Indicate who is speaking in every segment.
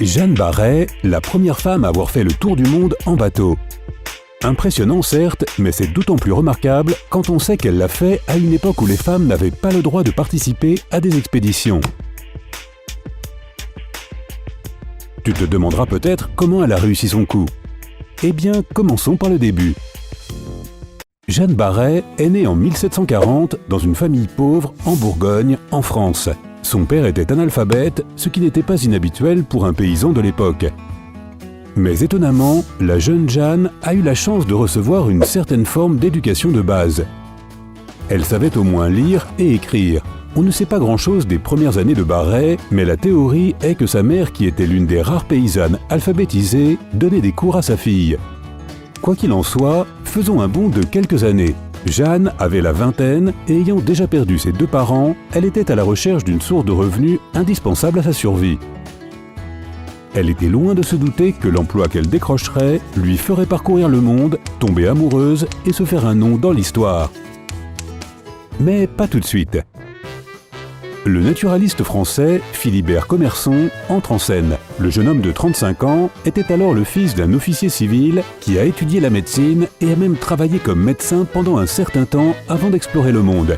Speaker 1: Jeanne Barret, la première femme à avoir fait le tour du monde en bateau. Impressionnant certes, mais c'est d'autant plus remarquable quand on sait qu'elle l'a fait à une époque où les femmes n'avaient pas le droit de participer à des expéditions. Tu te demanderas peut-être comment elle a réussi son coup. Eh bien, commençons par le début. Jeanne Barret est née en 1740 dans une famille pauvre en Bourgogne, en France. Son père était analphabète, ce qui n'était pas inhabituel pour un paysan de l'époque. Mais étonnamment, la jeune Jeanne a eu la chance de recevoir une certaine forme d'éducation de base. Elle savait au moins lire et écrire. On ne sait pas grand-chose des premières années de Barret, mais la théorie est que sa mère, qui était l'une des rares paysannes alphabétisées, donnait des cours à sa fille. Quoi qu'il en soit, faisons un bond de quelques années. Jeanne avait la vingtaine et ayant déjà perdu ses deux parents, elle était à la recherche d'une source de revenus indispensable à sa survie. Elle était loin de se douter que l'emploi qu'elle décrocherait lui ferait parcourir le monde, tomber amoureuse et se faire un nom dans l'histoire. Mais pas tout de suite. Le naturaliste français Philibert Commerson entre en scène. Le jeune homme de 35 ans était alors le fils d'un officier civil qui a étudié la médecine et a même travaillé comme médecin pendant un certain temps avant d'explorer le monde.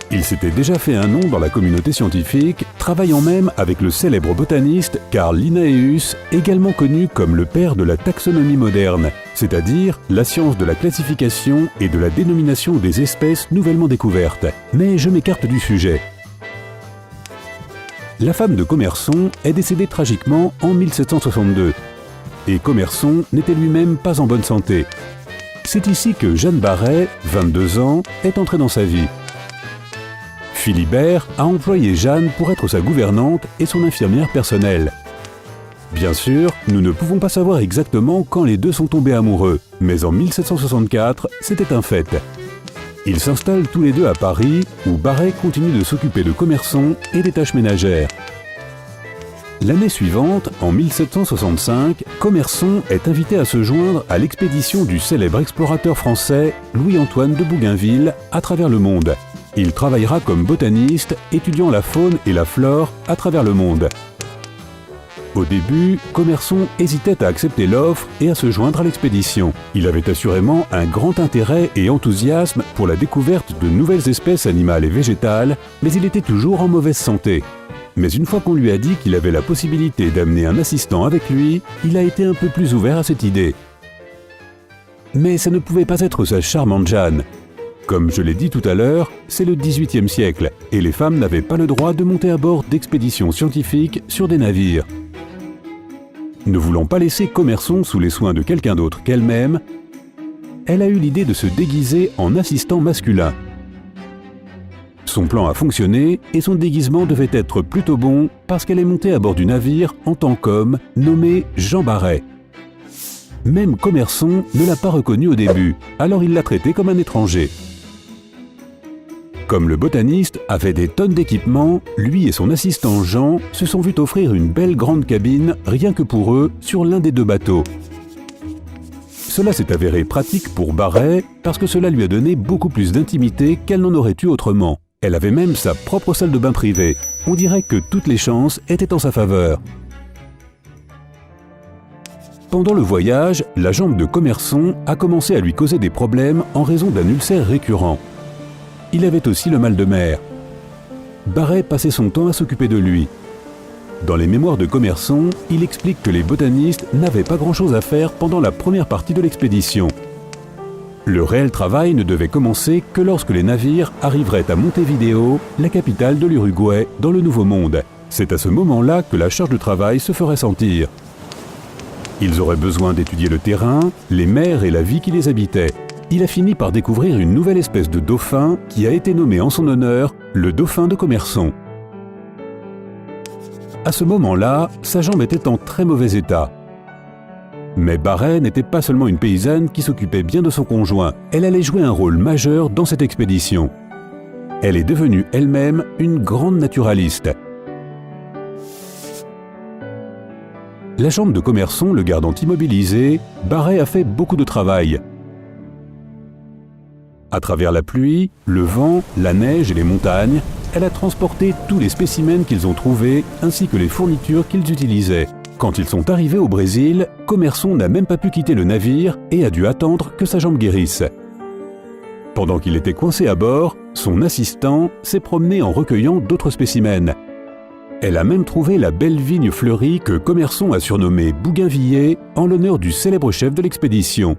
Speaker 1: Il s'était déjà fait un nom dans la communauté scientifique, travaillant même avec le célèbre botaniste Carl Linnaeus, également connu comme le père de la taxonomie moderne, c'est-à-dire la science de la classification et de la dénomination des espèces nouvellement découvertes. Mais je m'écarte du sujet. La femme de Commerson est décédée tragiquement en 1762. Et Commerson n'était lui-même pas en bonne santé. C'est ici que Jeanne Barret, 22 ans, est entrée dans sa vie. Philibert a employé Jeanne pour être sa gouvernante et son infirmière personnelle. Bien sûr, nous ne pouvons pas savoir exactement quand les deux sont tombés amoureux, mais en 1764, c'était un fait. Ils s'installent tous les deux à Paris, où Barret continue de s'occuper de Commerson et des tâches ménagères. L'année suivante, en 1765, Commerson est invité à se joindre à l'expédition du célèbre explorateur français Louis-Antoine de Bougainville à travers le monde. Il travaillera comme botaniste, étudiant la faune et la flore à travers le monde. Au début, Commerson hésitait à accepter l'offre et à se joindre à l'expédition. Il avait assurément un grand intérêt et enthousiasme pour la découverte de nouvelles espèces animales et végétales, mais il était toujours en mauvaise santé. Mais une fois qu'on lui a dit qu'il avait la possibilité d'amener un assistant avec lui, il a été un peu plus ouvert à cette idée. Mais ça ne pouvait pas être sa charmante Jeanne. Comme je l'ai dit tout à l'heure, c'est le XVIIIe siècle, et les femmes n'avaient pas le droit de monter à bord d'expéditions scientifiques sur des navires. Ne voulant pas laisser Commerson sous les soins de quelqu'un d'autre qu'elle-même, elle a eu l'idée de se déguiser en assistant masculin. Son plan a fonctionné et son déguisement devait être plutôt bon parce qu'elle est montée à bord du navire en tant qu'homme nommé Jean Barret. Même Commerson ne l'a pas reconnu au début, alors il l'a traité comme un étranger. Comme le botaniste avait des tonnes d'équipements, lui et son assistant Jean se sont vus offrir une belle grande cabine, rien que pour eux, sur l'un des deux bateaux. Cela s'est avéré pratique pour Barret parce que cela lui a donné beaucoup plus d'intimité qu'elle n'en aurait eu autrement. Elle avait même sa propre salle de bain privée. On dirait que toutes les chances étaient en sa faveur. Pendant le voyage, la jambe de Commerson a commencé à lui causer des problèmes en raison d'un ulcère récurrent. Il avait aussi le mal de mer. Barret passait son temps à s'occuper de lui. Dans les mémoires de Commerson, il explique que les botanistes n'avaient pas grand-chose à faire pendant la première partie de l'expédition. Le réel travail ne devait commencer que lorsque les navires arriveraient à Montevideo, la capitale de l'Uruguay, dans le Nouveau Monde. C'est à ce moment-là que la charge de travail se ferait sentir. Ils auraient besoin d'étudier le terrain, les mers et la vie qui les habitait. Il a fini par découvrir une nouvelle espèce de dauphin qui a été nommé en son honneur le dauphin de Commerson. À ce moment-là, sa jambe était en très mauvais état. Mais Barret n'était pas seulement une paysanne qui s'occupait bien de son conjoint, elle allait jouer un rôle majeur dans cette expédition. Elle est devenue elle-même une grande naturaliste. La jambe de Commerson le gardant immobilisé, Barret a fait beaucoup de travail. À travers la pluie, le vent, la neige et les montagnes, elle a transporté tous les spécimens qu'ils ont trouvés ainsi que les fournitures qu'ils utilisaient. Quand ils sont arrivés au Brésil, Commerson n'a même pas pu quitter le navire et a dû attendre que sa jambe guérisse. Pendant qu'il était coincé à bord, son assistant s'est promené en recueillant d'autres spécimens. Elle a même trouvé la belle vigne fleurie que Commerson a surnommée Bougainvilliers en l'honneur du célèbre chef de l'expédition.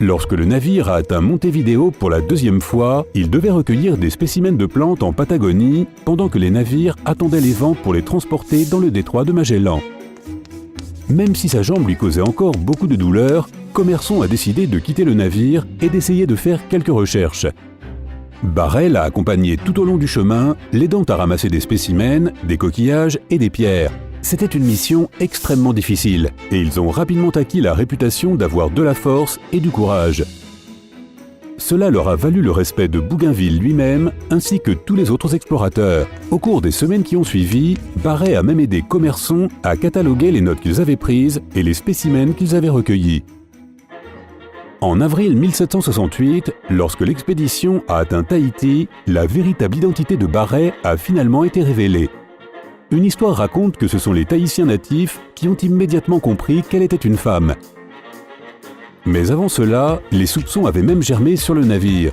Speaker 1: Lorsque le navire a atteint Montevideo pour la deuxième fois, il devait recueillir des spécimens de plantes en Patagonie pendant que les navires attendaient les vents pour les transporter dans le détroit de Magellan. Même si sa jambe lui causait encore beaucoup de douleur, Commerson a décidé de quitter le navire et d'essayer de faire quelques recherches. Barret l'a accompagné tout au long du chemin, l'aidant à ramasser des spécimens, des coquillages et des pierres. C'était une mission extrêmement difficile et ils ont rapidement acquis la réputation d'avoir de la force et du courage. Cela leur a valu le respect de Bougainville lui-même ainsi que tous les autres explorateurs. Au cours des semaines qui ont suivi, Barret a même aidé Commerson à cataloguer les notes qu'ils avaient prises et les spécimens qu'ils avaient recueillis. En avril 1768, lorsque l'expédition a atteint Tahiti, la véritable identité de Barret a finalement été révélée. Une histoire raconte que ce sont les Tahitiens natifs qui ont immédiatement compris qu'elle était une femme. Mais avant cela, les soupçons avaient même germé sur le navire.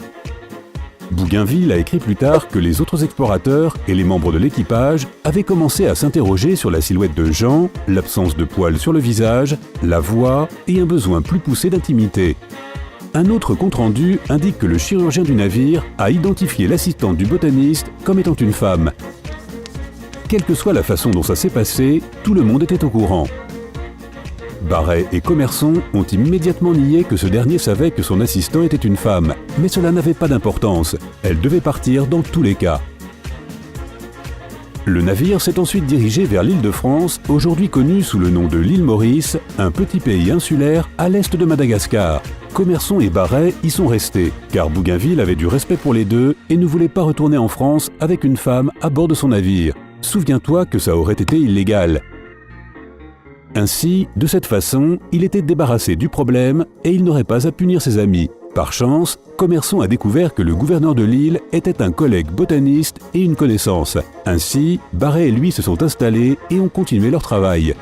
Speaker 1: Bougainville a écrit plus tard que les autres explorateurs et les membres de l'équipage avaient commencé à s'interroger sur la silhouette de Jean, l'absence de poils sur le visage, la voix et un besoin plus poussé d'intimité. Un autre compte-rendu indique que le chirurgien du navire a identifié l'assistante du botaniste comme étant une femme. Quelle que soit la façon dont ça s'est passé, tout le monde était au courant. Barret et Commerson ont immédiatement nié que ce dernier savait que son assistant était une femme, mais cela n'avait pas d'importance. Elle devait partir dans tous les cas. Le navire s'est ensuite dirigé vers l'île de France, aujourd'hui connue sous le nom de l'île Maurice, un petit pays insulaire à l'est de Madagascar. Commerson et Barret y sont restés, car Bougainville avait du respect pour les deux et ne voulait pas retourner en France avec une femme à bord de son navire. Souviens-toi que ça aurait été illégal. Ainsi, de cette façon, il était débarrassé du problème et il n'aurait pas à punir ses amis. Par chance, Commerson a découvert que le gouverneur de l'île était un collègue botaniste et une connaissance. Ainsi, Barret et lui se sont installés et ont continué leur travail.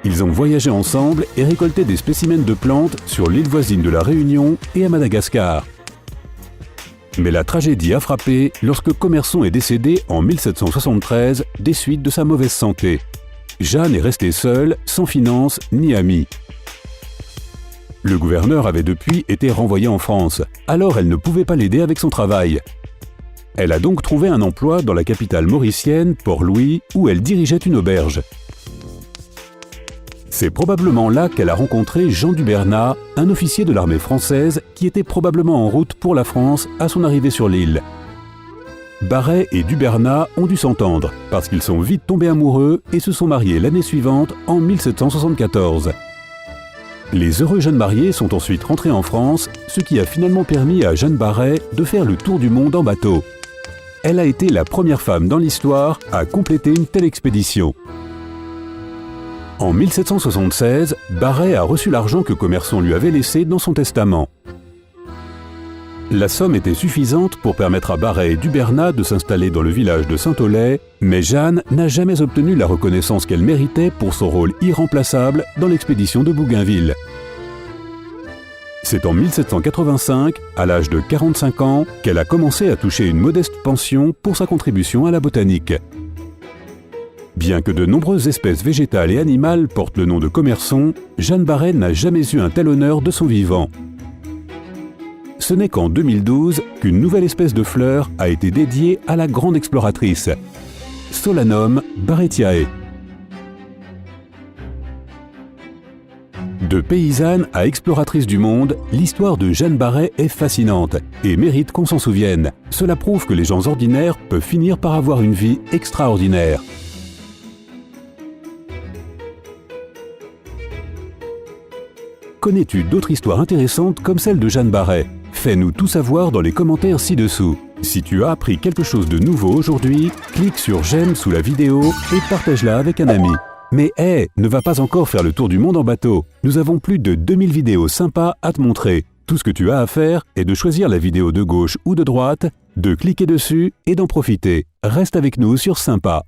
Speaker 1: Ils ont voyagé ensemble et récolté des spécimens de plantes sur l'île voisine de la Réunion et à Madagascar. Mais la tragédie a frappé lorsque Commerson est décédé en 1773 des suites de sa mauvaise santé. Jeanne est restée seule, sans finances ni amis. Le gouverneur avait depuis été renvoyé en France, alors elle ne pouvait pas l'aider avec son travail. Elle a donc trouvé un emploi dans la capitale mauricienne, Port-Louis, où elle dirigeait une auberge. C'est probablement là qu'elle a rencontré Jean Dubernat, un officier de l'armée française qui était probablement en route pour la France à son arrivée sur l'île. Barret et Dubernat ont dû s'entendre, parce qu'ils sont vite tombés amoureux et se sont mariés l'année suivante, en 1774. Les heureux jeunes mariés sont ensuite rentrés en France, ce qui a finalement permis à Jeanne Barret de faire le tour du monde en bateau. Elle a été la première femme dans l'histoire à compléter une telle expédition. En 1776, Barret a reçu l'argent que Commerson lui avait laissé dans son testament. La somme était suffisante pour permettre à Barret et Dubernat de s'installer dans le village de Saint-Aulay, mais Jeanne n'a jamais obtenu la reconnaissance qu'elle méritait pour son rôle irremplaçable dans l'expédition de Bougainville. C'est en 1785, à l'âge de 45 ans, qu'elle a commencé à toucher une modeste pension pour sa contribution à la botanique. Bien que de nombreuses espèces végétales et animales portent le nom de Commerson, Jeanne Barret n'a jamais eu un tel honneur de son vivant. Ce n'est qu'en 2012 qu'une nouvelle espèce de fleur a été dédiée à la grande exploratrice, Solanum barretiae. De paysanne à exploratrice du monde, l'histoire de Jeanne Barret est fascinante et mérite qu'on s'en souvienne. Cela prouve que les gens ordinaires peuvent finir par avoir une vie extraordinaire. Connais-tu d'autres histoires intéressantes comme celle de Jeanne Barret ? Fais-nous tout savoir dans les commentaires ci-dessous. Si tu as appris quelque chose de nouveau aujourd'hui, clique sur j'aime sous la vidéo et partage-la avec un ami. Mais ne va pas encore faire le tour du monde en bateau. Nous avons plus de 2000 vidéos sympas à te montrer. Tout ce que tu as à faire est de choisir la vidéo de gauche ou de droite, de cliquer dessus et d'en profiter. Reste avec nous sur Sympa.